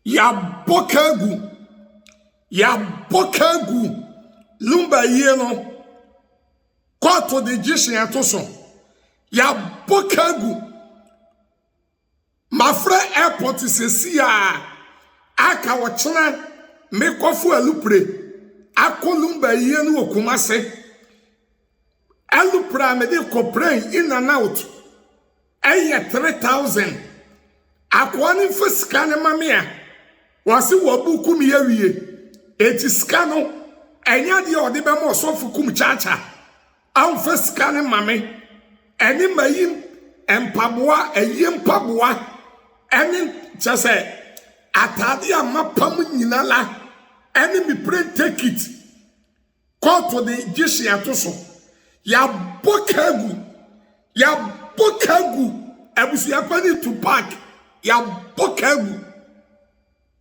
ya bokagu lumba yeno koto de jishin atoso ya bokagu mafra airport sesi aka wochena me kofu alupre akolumba yeno okumase alupra me de kopren in and out eye 3,000 akwani fisika ne mamia wasi wabuku mi yawie eti sika no enya de ode be mo sofu kum chacha am fisika ne mame eni mayim empaboa empaboa eni chese atade amapam nyinala eni mi pray take it call to the jishi atoso ya bokagu abusi apani to park ya bokagu